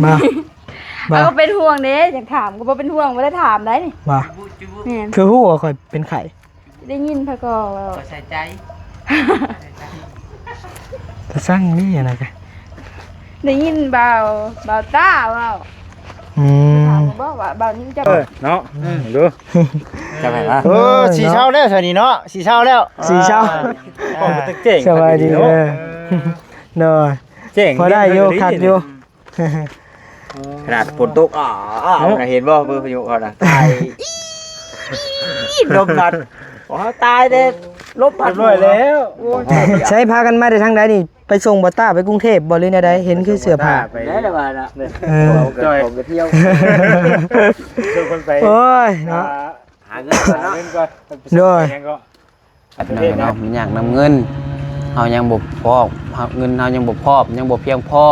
มาเอาก็เป็นห่วงเด้อยากถามก็บ่เป็นห่วงบ่ได้ถามได้นี่มาแม่นคือฮู้ว่าข่อยเป็นไข้ได้ยินพะก็ใส่ใจจะสร้างนี่ยังไงกันได้ยินเบาต้าเว้าถามบ่ว่าเบานี่จะเนาะดูจะไปละสีเช้าแล้วใช่นี่เนาะสีเช้าแล้วสีเช้าเจ๋งสบายดีเด้อเนาะเจ๋งพอได้อยู่คักอยู่ขนาดฝนตกเห็นบ่เบอร์พายุเขาน่ะตายลมพัดอ๋อตายเด้ลมพัดด้วยแล้วใช้พากันมาได้ทางใดนี่ไปส่งบ่ต้าไปกรุงเทพบ่หรือแนวใดเห็นคือเสื้อผ้าไปได้แล้วว่าน่ะจอยผมไปเที่ยวชวนคนไปโอ้ยเนาะหาเงินก่อนเนาะด้วยเนาะมันอยากนำเงินเฮายังบ่พอเงินเฮายังบ่พอยังบ่เพียงพอ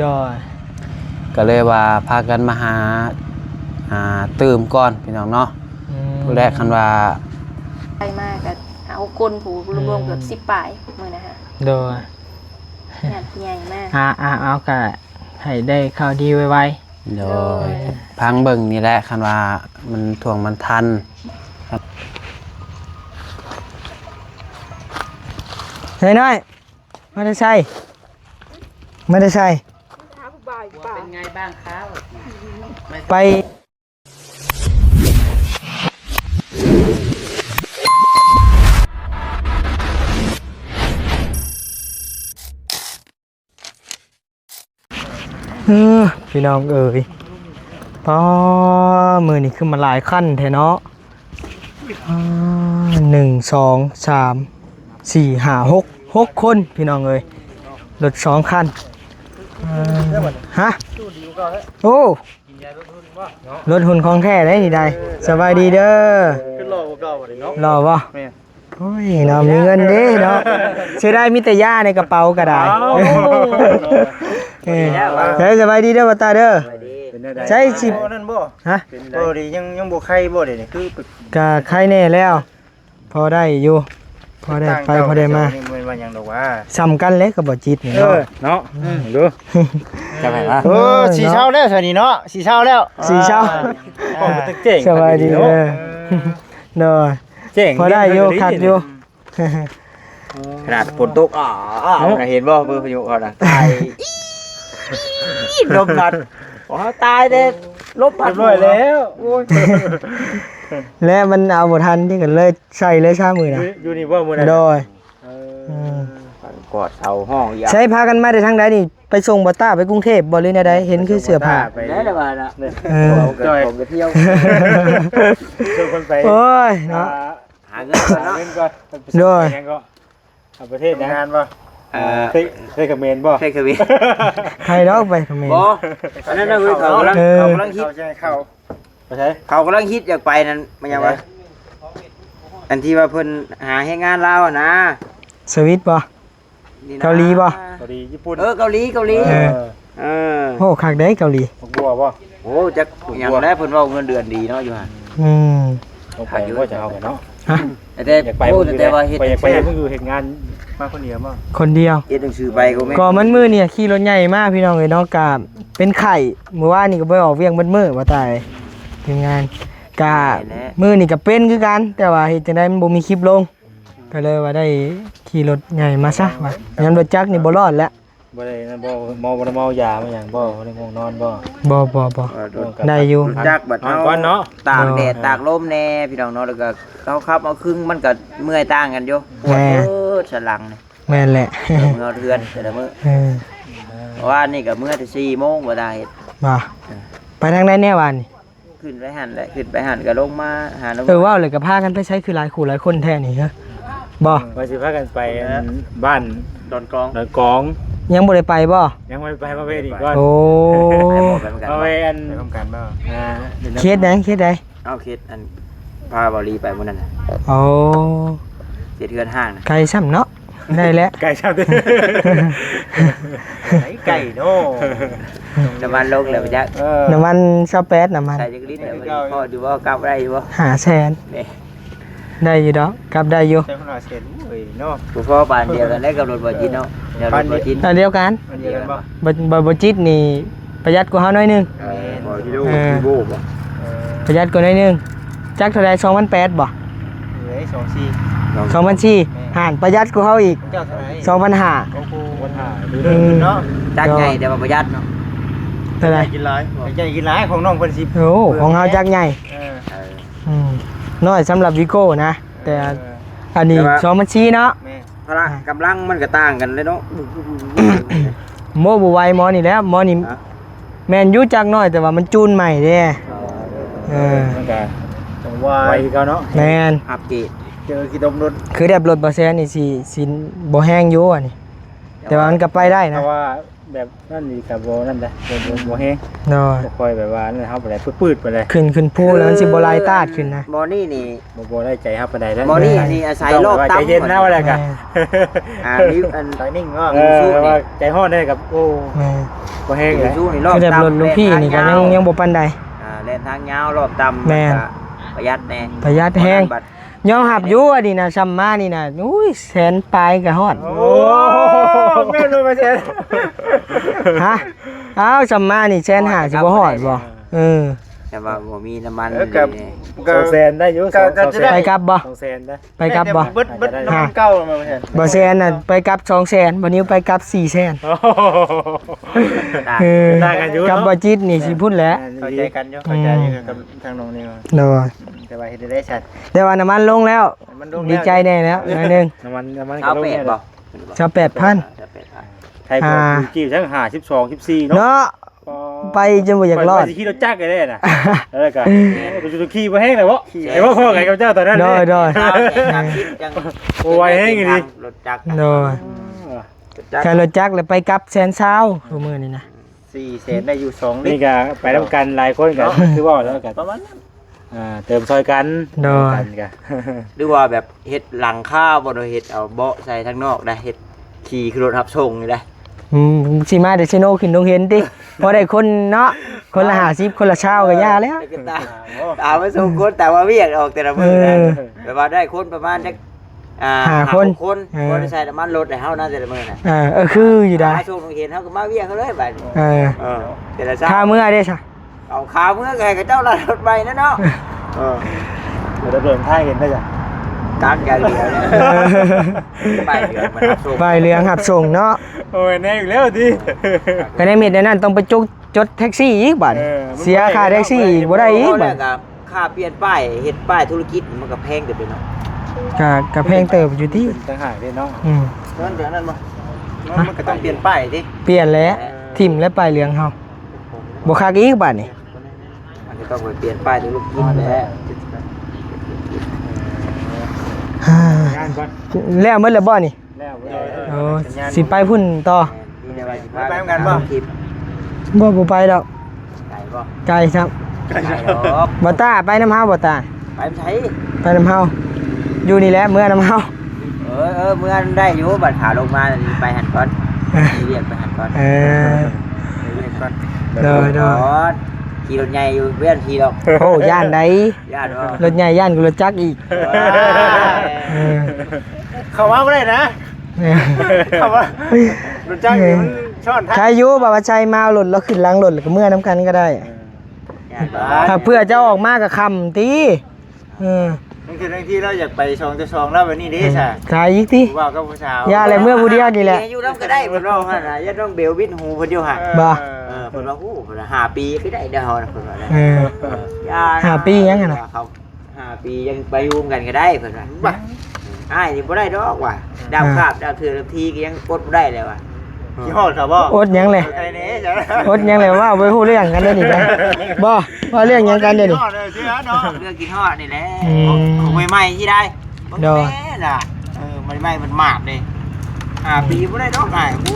ด้วยก็เลยว่าพากันมาหาตื่มก่อนพี่น้องเนาะผู้แรกคันว่าไปมากก็เอาคนผูรวมๆเกือบ10ปลายมื้อนะฮะโดยงานใหญ่มากเอาก็ให้ได้ข่าวดีไวๆโดยพังเบิ่งนี่แหละคันว่ามันถ่วงมันทันเฮ้ยน้อยไม่ได้ใช่เป็นไงบ้างครับไปพี่น้องเอ๋ยป้อมือนี่ขึ้นมาหลายขั้นแท้เนาะ1 2 3 4 5 6คนพี่น้องเอ๋ยรถ2คันฮะโอ้รถหุ่นของแท้ได้นี่ได้สบายดีเด้อขึ้นรอบ่เก่าบ่ได้เนาะรอบ่โอ้ยเนาะมีเงินเด้เนาะเสียได้มีแต่ย่าในกระเป๋าก็ได้เฮ้ยสบายดีเด้อบ่ตาเด้อใช่สินั่นบ่ฮะบ่ดียังบ่ไข้บ่ได้นี่คือก็ไข้แน่แล้วพอได้อยู่พอได้ไปพอได้มาว่าหยังดอกว่าซ้ำกันเลยกับบ่จิตนี่เนาะดูจะไปละสีเช้าแล้วใช่นี่เนาะสีเช้าแล้วสีเช้าเจ๋งสบายดีเด้อเนาะเจ๋งพอได้อยู่คักอยู่ขนาดฝนตกเห็นบ่เบอร์พายุเขาน่ะตายลมพัดอ๋อตายเด้ลมพัดด้วยแล้วและมันเอาบ่ทันที่กันเลยใส่เลยชามือน่ะอยู่นี่บ่มื้อนั้นโดยกอดเสาห้องใช้พากันมาได้ทางใดนี่ไปส่งบ่ต้าไปกรุงเทพบ่หรือแนวใดเห็นคือเสื้อผ้าไปได้แล้วว่าน่ะจอยผมไปเที่ยวชวนคนไปโอ้ยเนาะหาเงินก่อนเนาะด้วยประเทศงานบ่เคยคอมเมนต์บ่เคยมีใครดอกไปคอมเมนต์บ่อันนั้นน่ะเขากำลังฮิตเขากำลังฮิตอยากไปนั่นมันยังว่าอันที่ว่าเพิ่นหาให้งานลาวนะสวิตบ่เกาหลีบ่เกาหลีญี่ปุ่นเกาหลีโหคักได้เกาหลีบัวบ่โอ้จักอย่างแรกเพิ่นว่าเงินเดือนดีเนาะอยู่หั่นไปว่าจะเอาไปเนาะฮะแต่ว่าเฮ็ดไปเพิ่นอยู่เฮ็ดงานมาคนเดียวบ่คนเดียวเฮ็ดหนังสือไปก็แม่ก็มันมื้อเนี่ยขี่รถใหญ่มากพี่น้องเอ้ยเนาะกะเป็นไข้มื้อวานนี่ก็บ่ออกเวียงเบิดมื้อว่าตายทีมงานกะมื้อนี่ก็เป็นคือกันแต่ว่าเฮ็ดจังได๋มันบ่มีคลิปลงก็เลยว่าได้ขี่รถใหญ่มาซะว่ายันรถจักรนี่บ่รอดแล้วบ่ได้นั่นบ่เมายามาหยังบ่ได้ง่วงนอนบ่ได้อยู่จักรบัดก่อนเนาะตากแดดตากลมแน่พี่น้องเนาะแล้วก็เขาขับเอาครึ่งมันก็เมื่อยต่างกันอยู่ปวดสลังนี่แม่นแหละเมื่อเดือนแต่ละมื้อว่านี่ก็เมื่อแต่4 โมงบ่ได้เฮ็ดไปทางใดแน่วานนี่ขึ้นไปหันแหละขึ้นไปหันก็ลงมาหาว้าวเลยก็พากันไปใช้คือหลายคู่หลายคนแท้นี่ฮะบ่ว่าสิพากันไปบ้านดอนกองยังบ่ได้ไปบ่ยังไม่ไปมาเวอีกก่อนโอ้มาเวอันพร้อมกันบ่เคสใดเอาเคสอันพาบ่ลีไปมื้อนั้นน่ะโอ้เทือนห้างน่ะไก่ซ้ำเนาะได้แล้วไก่ซ้ำเด้อไก่โน่น้ำมันลงแล้วจักน้ำมัน28น้ำมันใส่จักลิตรพอดูว่ากลับได้อยู่บ่500,000ได้อยู่ดอกกลับได้อยู่ใช้คนละเซนเอ้ยเนาะผู้พ่อบ้านเดียวกันได้กับรถบ่จิตเนาะเดียวกันบ่จิตนี่ไป ประหยัดกว่าเฮาหน่อยหนึง บ่ที่ดูที่โบ้บ่ ประหยัดกว่าหน่อยหนึงจักเท่าใด2,800บ่ เฮ้ย24 2,400ห่านประหยัดกว่าเฮาอีก เจ้าเท่าไหร่ 2,500 โอ้โหปัญหาดูเด้อเนาะ จักใหญ่แต่ว่าประหยัดเนาะ เท่าไหร่ กินหลายใจกินหลายของน้องเพิ่นสิ โอ้ของเฮาจักใหญ่ เออ น้อยสำหรับวิโก้นะ แต่อันนี้2,400เนาะ แม่ พละกำลังมันก็ต่างกันเลยเนาะ โมบ่ไหวหมอนี่แหล้วหมอนี่แม่นอยู่จักน้อยแต่ว่ามันจูนใหม่เด้เออ มันก็จังว่าไว้เขาเนาะ แม่น อัปเกรด เจอกี่ดมรถ คือแบบรถบ่แซนนี่สิบ่แห้งอยู่อันนี้แต่ว่ามันก็ไปได้ เพ นะ ราะว่าแบบนั่นนี่ก็บ่นั่นได้บ่แฮง น้อย บ่ค่อยแบบว่านั่นเฮาบ่ได้ปืดๆไปเลย ขึ้นภูแล้วมันสิบ่ลายตาดขึ้นนะ บ่นี่นี่ บ่ได้ใจเฮาปานใดแล้ว บ่นี่อาศัยโลก ใจ ต่ำ เย็นนะว่าแล้วกัน นิ้วอัน ใจนิ่งว่าว่าใจฮ้อนได้กับโอ้ แม่ บ่แฮงเลย สู้นี่รอบ คือแบบรถลูกพี่นี่ก็ยังบ่ปานใด เล่นทางยาวรอบต่ำ แม่น ประหยัดแน่ ประหยัดแฮงยอมรับอยู่อันนี้นะซ้ำมานี่นะอุ้ยแสนปลายก็ฮอด โอ้แม่นบ่เซ็น ฮะอ้าวซ้ำมานี่แสนห้าสิบ่ฮอดบ่เออ แต่ว่าบ่มีน้ำมัน 200,000ได้อยู่ ไปกลับบ่ 200,000ได้ ไปกลับบ่ เบิดน้ำเก่ามาเห็น บ่แสนน่ะไปกลับ200,000บ่นิ้วไปกลับ400,000เออ ได้กันอยู่ กลับบ่จิตนี่สิพูดแหล้ว เข้าใจกันอยู่เข้าใจอยู่กับทางน้องนี่ เนาะ แต่ว่าเฮ็ดได้ชัด แต่ว่าน้ำมันลงแล้ว มันลง ดีใจแน่แล้วหน่อยหนึง น้ำมัน เอา ก็ลง เป็ด แน่ บ่ 28,000 ไทยบ่กี่ทั้ง5 12 14เนาะ เนาะไปจนบ่อยากรอด ไปขี่รถจักรได้น่ะแล้วก็ดูขี่บ่แห้งเลยบ่ไอ้บ่พ่อไงกับเจ้าตอนนั้น โดย โอ้ยแห้งอีหลี รถจักร โดยแค่รถจักรแล้วไปกลับแสนเช้าทุกมื้อนี่นะ 400,000ได้อยู่2นี่ก็ไปนํกันหลายคนก็คือว่าแล้วกันประมาณนั้นเติมซอยกันกันก็ หรือว่าแบบเฮ็ดหลังคาบ่ได้เฮ็ดเอาเบาะใส่ทางนอกได้เฮ็ดขี่คือรถรับส่งนี่ได้ สิมาเดซิโนขึ้นดงเห็นติพอได้คนเนาะคนละ50คนละเช้าก็ย่าแล้ว ตามไม่สมควรแต่ว่าเวียกออกแต่ละมื้อนะแบบว่าได้คนประมาณจักคนบ่ได้ใส่น้ำมันรถให้เฮานะแต่ละมื้อน่ะ คืออยู่ได้ มาส่งเห็นเฮาก็มาเวียกเขาเลยบัดนี้แต่ละ ค่ามื้อเด้ซะ เอาขาเมื่อไงกับเจ้าละรถไปนะเนาะ เดี๋ยวเดินท้ายเห็นได้จ้ะ การแกเดียวเนี่ยไปเดือนมันรับส่ง ใบเหลืองหับส่งเนาะ โอ้ยแน่อีกแล้วดิ ก็ในเม็ดนั้นต้องไปจดแท็กซี่อีกบัดเสียค่าแท็กซี่อีกบ่ได้อีกบัด ค่าเปลี่ยนป้ายเฮ็ดป้ายธุรกิจมันก็แพงเกินไปเนาะ ก็แพงเติบอยู่ที่ ต่างหากเด้เนาะ นั่นเดี๋ยวนั้นมันก็ต้องเปลี่ยนป้ายดิ เปลี่ยนแล้วทิ่มและป้ายเหลืองเฮาบ่คักอีกบัดนี่ มันก็ต้องไปเปลี่ยนป้ายธุรกิจแล้ว งานก่อน แล้วหมดแล้วบ่นี่ แล้ว โอ้สิไปพุ่นต่อ ไปเหมือนกันป่ะ บ่ไปดอก ไก่ป่ะ ไกลครับ ไก่ดอก บ่ตาไปน้ำเฮาบ่ตา ไปใช้ ไปน้ำเฮาอยู่นี่แหละเมื่อน้ำเฮา เมื่อได้อยู่บัตรขาลงมาไปหันก่อนเรียกไปหันก่อน เออ เรียกก่อน โดย ขี่รถใหญ่อยู่เวียนขี่ดอก โอ้ย่านใด ญาติว่าร ถใหญ่ย่านกูรถจักรอีกเออ เข้ามาบ่ได้นะเข้ามารู้จักนี่มันช่อน ใครอยู่บ่ว่าใจมาเอารถแล้วขึ้นหลังรถแล้วก็เมื่อน้ำกันก็ได้ ญาติว่า ถ้าเพื่อเจ้าออกมาก็คำติเออ นั่นคือทั้งที่เราอยากไปชองจะชองแล้ววันนี้ดิใช่ ขายอีกติ ว่ากับผู้สาว อย่าอะไรเมื่อผู้เดียวนี่แหละ อยู่น้ำก็ได้เพิ่นว่าหั่นน่ะอย่าต้องเบลวินหูเพิ่นอยู่ห่า บ่ เพิ่นว่าฮู้เพิ่นว่า5ปีคือได้เด้อเฮาน่ะเพิ่นว่าได้ เออ อย่า 5ปียังไงน่ะ เขา5ปียังไปอยู่กันก็ได้เพิ่นว่าบ่อ้ายนี่บ่ได้ดอกว่ะดาวคาบดาวเถื่อนทีก็ยังกดบ่ได้เลยว่ะ ขี้หอดครับบ่ อดหยังเลย ใครเน่จ้ะ อดหยังเลยว่าไปฮู้เรื่องกันเด้อนี่นะบ่ว่าเรื่องหยังกันเด้อนี่ ขี้หอดเลยเชื่อเนาะ เรื่องกินฮอดนี่แหละ อืม ของใหม่ๆที่ได้ โดย แม่น่ะใหม่ๆมันมากเลย5ปีบ่ได้ดอกอ้ายอู้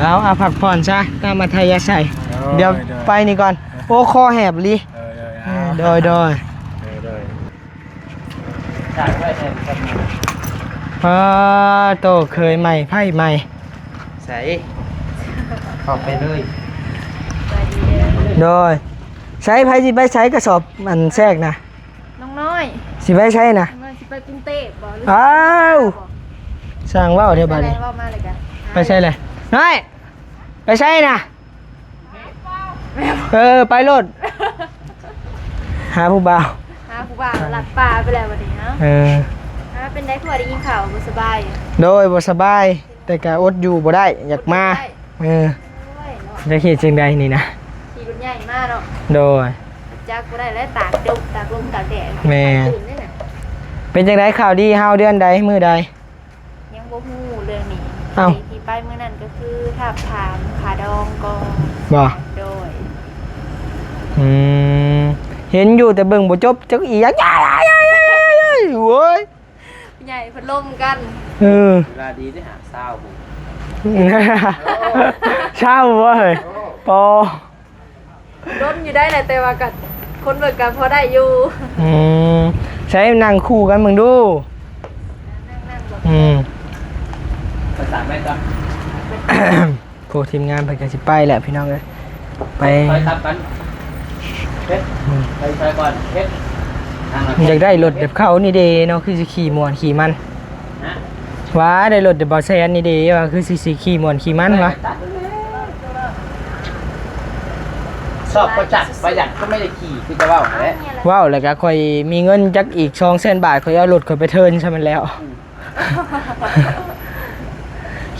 เอาพักผ่อนซะตามมัธยาศัยเดี๋ยวไปนี่ก่อนโอ้คอแหบลีโดยโตเคยใหม่ไพ่ใหม่ ใส่ขอบไปเลย โดยใช้ไพ่สิไปใช้กระสอบมันแทรกนะ น้องน้อย สิไปใช้นะ น้องสิไปกรุงเทพบ่หรือ อ้าวสร้างว่าวเดี๋ยว ไป บัด ไหน นี้ ว่ามาเลยกัน ไปใช้เลยน้อยไปใช้นะ ไปรถหาผู้บ่าว หาผู้บ่าวหลัดป่าไปแล้ววันนี้เนาะเป็นได้ผัวได้ยินข่าวบ่สบาย โดยบ่สบายแต่ก็อดอยู่บ่ได้อยากมาจะเฮ็ดจังใดนี่นะ ขี่รถใหญ่มากเนาะ โดย จักบ่ได้แล้วตากลมตากแดด แม่ ตื่นได้น่ะ เป็นจังไดข่าวดีเฮาเดือนใดมื้อใด ยังบ่ฮู้เรื่องนี้ เอ้า ที่ไปมื้อนั้นก็คือถามขาดองก่อน บ่ โดย เห็นอยู่แต่เบิ่งบ่จบจักอีหยังโว้ย ใหญ่พัดลมกัน เวลาดีได้หาเศร้าผม เช่าเว้ยปอ รถอยู่ได้แหละแต่ว่ากับคนเบิกกันพอได้อยู่ ใช้นั่งคู่กันมึงดู นั่งๆบอก ภาษาแม่จ้ะ พวกทีมงานไปกันสิไปแหละพี่น้องเลยไป ไปทับกันเพชรไปก่อนเพชร อยากได้รถเด็บเข้านี่เดเนาะคือสิขี่มวนขี่มันว้าได้รถเด็บบอแซนนี่เดว่าคือสิขี่มวนขี่มันวะ ชอบประหยัดก็ไม่ได้ขี่คือจะว่าแหละ ว้าวแล้วก็ค่อยมีเงินจักอีก200,000 บาทค่อยเอารถค่อยไปเทิร์นใช่มันแล้ว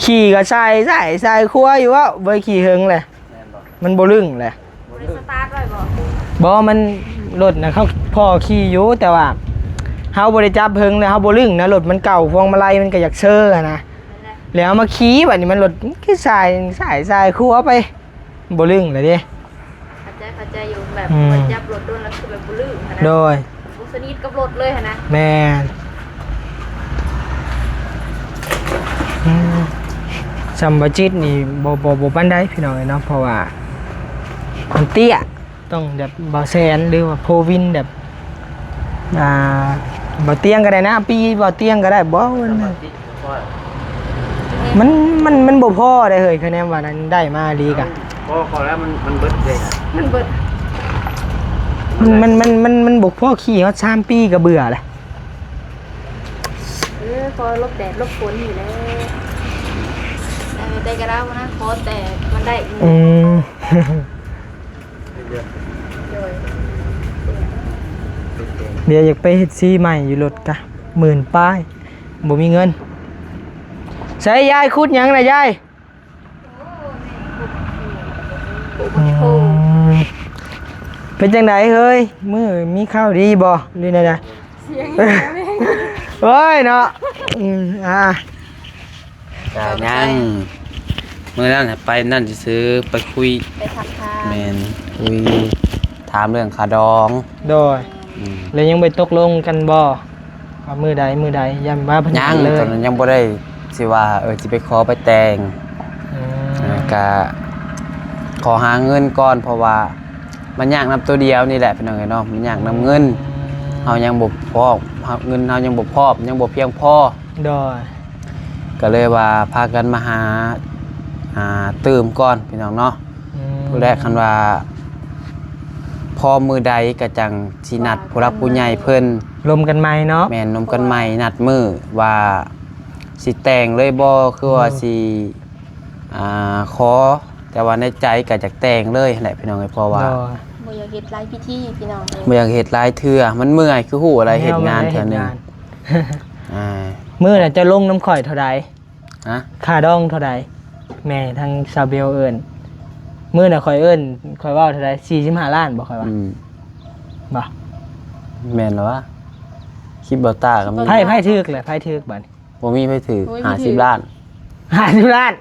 ขี่ก็ใส่ครัวอยู่ว่าเบยขี่เฮงเลยมันบ่ลึงเลย บริสตาร์ทไว้บอก บ่มันรถนะเขาพ่อขี่อยู่แต่ว่าเฮาบ่ได้จับเฮิงเลยเฮาบ่ลึงนะรถมันเก่าพวงมาลัยมันก็อยากเชออะนะแล้วมาขี่บัดนี้มันรถคือสายครัวไปบ่ลึงเลยเด้ เข้าใจอยู่แบบมันจับรถโดนแล้วคือแบบบุลื่นนะ โดย บุสนิทกับรถเลยนะ แม่นสัมบจิตนี่บ่ปานใดพี่น้องเนาะเพราะว่ามันเตี้ยต้องแบบบ่แซนหรือว่าโพวินแบบบ่เตียงก็ได้นะปีบ่เตียงก็ได้บ่มันบ่พอได้เฮ้ยคะแนนว่านั้นได้มาดีกะ พอแล้วมันเบิดเลย มันเบิด มันบ่พอขี่เฮา3 ปีก็เบื่อแหละ พอลบแดดลบฝนอยู่แล้วได้กระด้างนะพอแต่มันได้เดี๋ยวอยากไปเฮ็ดซีใหม่อยู่รถกะ10,000ป้ายบ่มีเงินใช้ยายคุดหยังน่ะยายเป็นจังไดเฮ้ยมื้อมีข้าวดีบ่หรือได เสียง เฮ้ยเนาะยังเมื่อนั้นไปนั่นจะซื้อไปคุย ไปทักทาย แมนคุยถามเรื่องขาดอง โดยแล้วยังไปตกลงกันบ่ว่ามือใดย้ำว่าเพิ่น ยัง เลย ตอนนั้นยังบ่ได้สิว่าสิไปขอไปแต่งก็ขอหาเงินก่อนเพราะว่ามันยากนำตัวเดียวนี่แหละพี่น้องเนาะมันยากนำเงินเฮายังบ่พอเงินเฮายังบ่พอยังบ่เพียงพอ โดย ก็เลยว่าพากันมาหาตื่มก่อนพี่น้องเนาะผู้แรกคันว่าพอมือใดก็จังสินัดผู้รักผู้ใหญ่เพิ่น รวมกันใหม่เนาะ แม่นนมกันใหม่นัดมือว่าสิแต่งเลยบ่คือว่าสิขอแต่ว่าในใจก็จักแต่งเลยแหละพี่น้องเอ้ยเพราะว่า บ่อยากเฮ็ดหลายพิธีพี่น้องเลย บ่อยากเฮ็ดหลายเทื่อมันเมื่อยคือฮู้อะไรเฮ็ดงานเทื่อนึง มื้อน่ะจะลงน้ำข่อยเท่าใด ฮะ ค่าดองเท่าใดแม่ทางซาเบลเอิ้นมื้อน่ะข่อยเอิ้นข่อยเว้าเท่าใด45 ล้านบ่ข่อยว่าบ่ แม่นแล้ววะคลิปเบลต้าก็มี ไผถึกแหละไผถึกบัดนี้ บ่มีไผถือ50ล้าน 50 ล้าน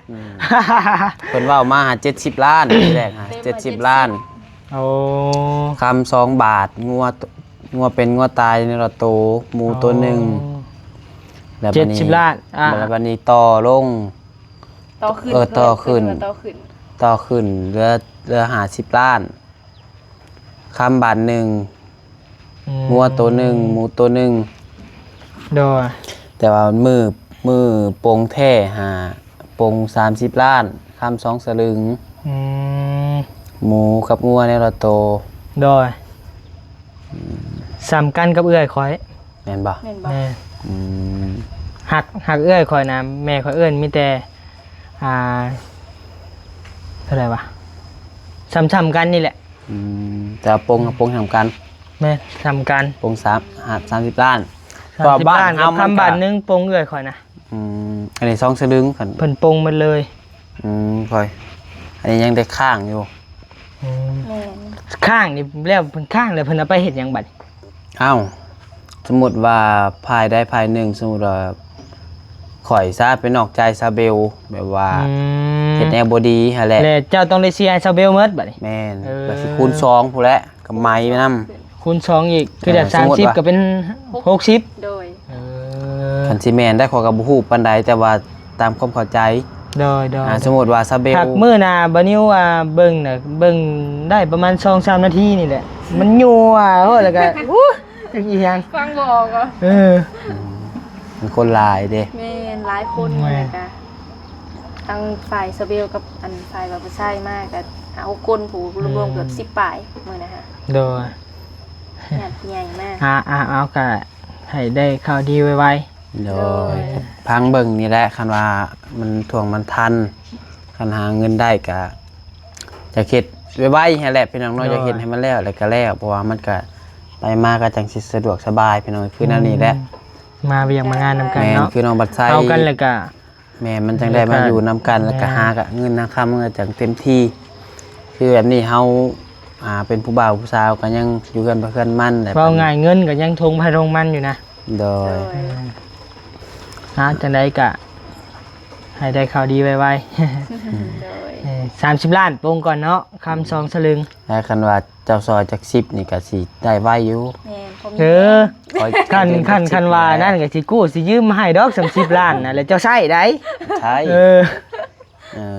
เพิ่นเว้ามา70ล้านทีแรก70ล้าน โอ้ คำ2 บาทงัวเป็นงัวตายในละโตหมูตัวหนึงแล้วบัดนี้ 70 ล้านแล้วบัดนี้ต่อลง ต่อขึ้น ต่อขึ้นเหลือ50ล้านคำบาทหนึ่งงัวตัวหนึ่งหมูตัวหนึ่ง โดย แต่ว่ามือโปงแท้โปง30ล้านคำ2 สลึงหมูกับงัวในละโต โดยสำคัญกับเอื้อยข่อย แม่นบ่ แม่นบ่ แม่หักเอื้อยข่อยนะแม่ข่อยเอิ้นมีแต่เท่าไหร่วะ ซ้ำๆกันนี่แหละ แต่ปงกับปงทำกัน แม่ซ้ำกัน ปง30 ล้าน 30 ล้านกับคำบาทนึงปงเอื้อยข่อยนะ อันนี้2สลึงคัน เพิ่นปงหมดเลย ค่อยอันนี้ยังได้ข้างอยู่ แม่น ข้างนี่แล้วเพิ่นข้างแล้วเพิ่นเอาไปเฮ็ดหยังบัด อ้าวสมมุติว่าภายได้ภายหนึ่งสมมุติว่าข่อยซะไปนอกใจซาเบลแบบว่าเฮ็ดแนวบ่ดีหั่นแหละ แล้วเจ้าต้องได้เสียให้ชาวเบลหมดบัดนี้ แม่น เออ ก็สิคูณ2พู้นแหละกับไม้ไปนำ คูณ2อีกคือจาก สมมุติว่า 30ก็เป็น60 โดย คันสิแม่นได้ขอยก็บ่ฮู้ปานใดแต่ว่าตามความเข้าใจ โดย สมมุติว่าซาเบล ถักมื้อหน้าบ่นิ้วเบิ่งน่ะเบิ่งได้ประมาณ 2-3 นาทีนี่แหละมันยั่วโหแล้วก็จังอีหยัง ฟังบอกอ่ะ มันคนหลายเด้ แม่นหลายคนเลยกะทั้งฝ่ายสเบลกับอันฝ่ายแบบผู้ชายมากกะเอาคนผูรวมๆเกือบ10ปลายมื้อนะฮะ โดย งานใหญ่มาก เอาก็ให้ได้ข่าวดีไว โดยพังเบิ่งนี่แหละคันว่ามันถ่วงมันทันคันหาเงินได้ก็จะเฮ็ดไวๆให้แหละพี่น้องน้อยจะเฮ็ดให้มันแล้วก็แล้วเพราะว่ามันก็ไปมาก็จังสิสะดวกสบายพี่น้องคือนั่นนี่แหละ ๆมาเวียงมางานนำกัน แม่น เนาะ คือน้องบัดไซ เอากันแล้วก็ แม่มันจังได้มาอยู่นำกันแล้วก็หากะเงินค่ามันก็จังเต็มที่ คือแบบนี้เฮาเป็นผู้บ่าวผู้สาวก็ยังอยู่กันบ่เพื่อนมั่น เว้าง่ายเงินก็ยังทงไผทงมันอยู่นะ โดย จังได๋ก็ให้ได้ข่าวดีไว โดย ๆ30 ล้านปงก่อนเนาะคำ2สลึง แล้วคันว่าเจ้าซอยจัก10นี่ก็สิได้ไว้อยู่ แม่นพอมี เออ ขอ คันว่านั่นก็สิกู้สิยืมมาให้ดอก30 ล้านน่ะแล้วเจ้าใช้ได้ ใช่ เออ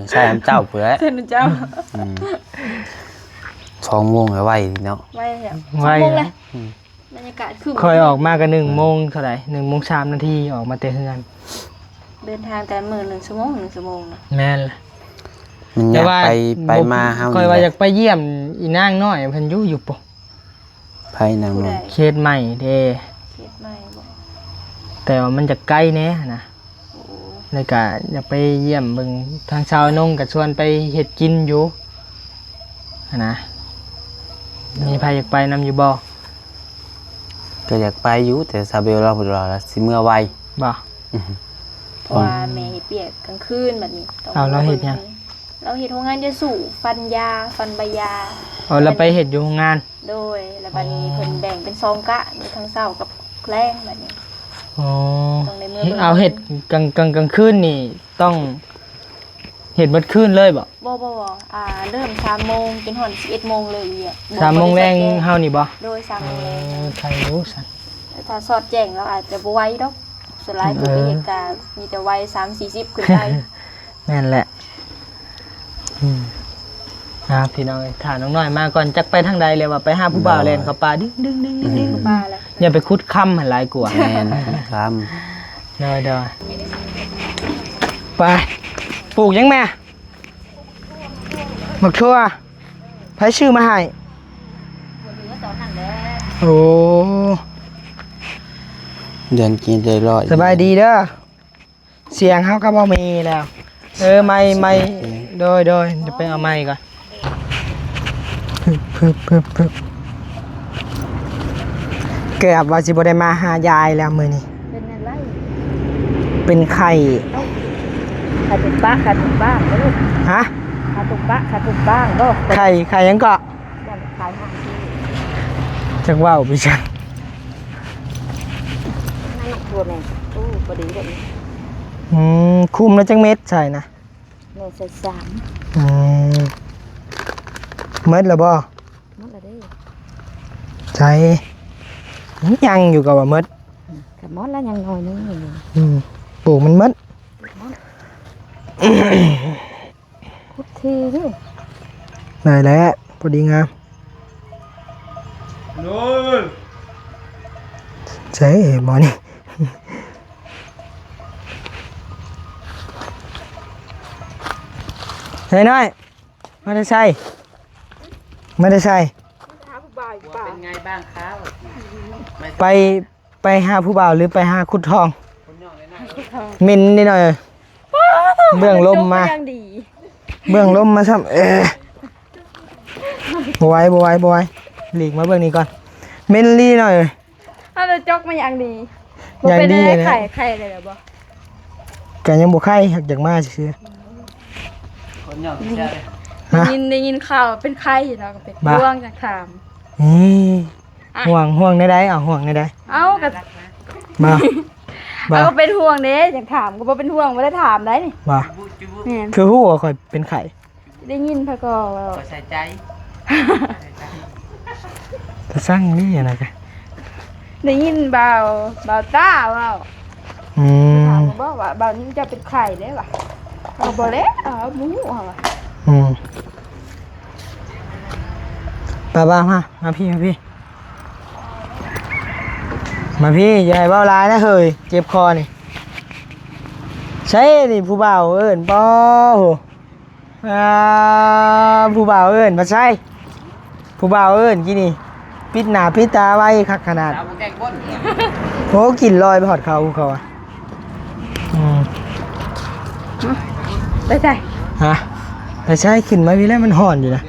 ใช่เจ้าเพื่อ เส้นเจ้า 2 โมงไว้เนาะ ไว้เนี่ย ไว้ ชั่วโมงเลยบรรยากาศคือ ค่อยออกมาก็1โมงเท่าไหร่1โมง3นาทีออกมาแต่เฮือน เดินทางแต่ละมื้อ1ชั่วโมง1ชั่วโมงนะ แม่นล่ะ มันอยากไปมาเฮา ค่อยว่าอยากไปเยี่ยมอีนางน้อยเพิ่นอยู่ปะ ไผนาง ผู้ น ใด น เขตใหม่เด้ เฮ็ดใหม่บ่ แต่ว่ามันจะใกล้แน่นะ โอ้ เลยก็อยากไปเยี่ยมเบิ่งทางชาวนงก็ชวนไปเฮ็ดกินอยู่นะมีใครอยากไปนำอยู่บ่ ก็อยากไปอยู่แต่ซาเบลเราบ่รอแล้วสิเมื่อไว บ่ เพราะว่าแม่เฮ็ดเปียกกลางคืนแบบนี้ต้อง เอาเราเฮ็ดหยัง เราเฮ็ดโรงงานยาสูบฟันยาฟันใบยา เอาเราไปเฮ็ดอยู่โรงงาน โดยแล้วบัดนี้เพิ่นแบ่งเป็น2กะมีทั้งเช้ากับแลงแบบนี้ อ๋อ ต้องในเมื่อเบิ่ง เอาเฮ็ดกลางคืนนี่ต้องเฮ็ดเบิดคืนเลยบ่ บ่เริ่ม3โมงจนถึง11โมงเลยอ่ะ 3โมงแรงเฮานี่บ่ โดย3โมงแรง ใครรู้ซั่น ถ้าสอดแจ้งเราอาจจะบ่ไหวดอกส่วนหลายผู้ไปเฮ็ดกะมีแต่วัย30-40ขึ้นไป แม่นแหละพี่น้องถ่าน้องน้อยมาก่อนจักไปทางใดเลยว่าไปหาผู้บ่าวเล่นเขาป่าดึง มาแล้ว อย่าไปคุดค่ำหันหลายกว่า แม่นครับ เด้อไปปลูกยังแม่หมักชั่วไผชื่อมาให้โอ้ เดือนกินใจรอด สบายดีเด้อเสียงเฮาก็บ่มีแล้วไม่โดยเดี๋ยวไปเอาไม้ก่อนพึบเกือบว่าสิบ่ได้มาหายายแล้วมื้อนี้ เป็นอะไร เป็นไข่ ขาตุกบ้างบ่ลูก ฮะ ขาตุกบ้างบ่ ไข่ยังเกาะ ขายห้างที่ จักว่าวพี่จัง นั่นตัวแม่อู้บ่ดีแบบนี้ คุมแล้วจังเม็ดใช่นะ แม่ใส่3 เม็ดแล้วบ่ นั่นละเด้ ใช่ยังอยู่กับว่าเม็ด กับมอดแล้วยังน้อยนึงอยู่ ปลูกมันเม็ด พุทธีเด้อ ได้แล้วพอดีงามใช่หมอนี่ใช่น้อยไม่ได้ใช่เป็นไงบ้างครับ ไปหาผู้บ่าวหรือไปหาขุดทองมินนิดหน่อยเบื้องลมมาซ้ำ บ่ไหวหลีกมาเบิ่งนี้ก่อนเมนลี่หน่อย ถ้าเราจกมาอย่างดี อย่างดี เลย นะ ไข่เลยเหรอบ่ กันยังบ่ไข่หักจากมาซื่อ คนหยอกใช่ ๆฮะ ได้ยินข่าวเป็นไข่เนาะก็เป็น บ้า ร่วงจากถาม นี่ห่วงได้เอาห่วงได้ เอ้าก็ บ่บ่ เอาก็เป็นห่วงเด้จากถามก็บ่เป็นห่วงบ่ได้ถามได้นี่ บ่ แม่น คือฮู้ว่าข่อยเป็นไข่ ได้ยินพะก็ว่า ใส่ใจ จะสร้างนี่นะกะ ได้ยินเบาต้าเว่า อื ถาม ม บอกว่าเบานี้จะเป็นไข่ได้ป่ะเอาบ่แล้วเอาหมูเอาว่ะ อืมป้ามาพี่มาพี่อย่าให้เว้าร้ายนะเฮ้ยเจ็บคอนี่ใช่นี่ผู้บ่าวเอิ้นบ่โหผู้บ่าวเอิ้นบ่ใช่ผู้บ่าวเอิ้นกี่นี่ปิดหน้าปิดตาไว้คักขนาด เอาแกงก้น โหกลิ่นลอยไปหอดเขาอ่ะอืม ไปใส่ ฮะแต่ใช่ขึ้นมาพี่แล้วมันห่อนอยู่นะ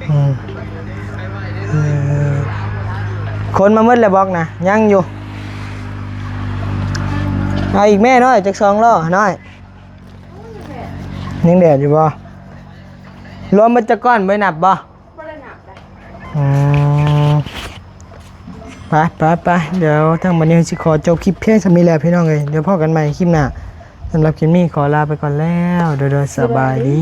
อืมเออคนมามืดแล้วบอกนะยังอยู่เอาอีกแม่น้อยจาก2 ล้อน้อยยังแดดอยู่บ่รวมมันจะก้อนไม่นับบ่ บ่ได้หนักได้ อืมไปเดี๋ยวทางบันนี้สิขอจบคลิปเพียงสำนี้แหละพี่น้องเอ้ยเดี๋ยวพอกันใหม่คลิปหน้าสำหรับคลิปนี้ขอลาไปก่อนแล้วโดยสบายดี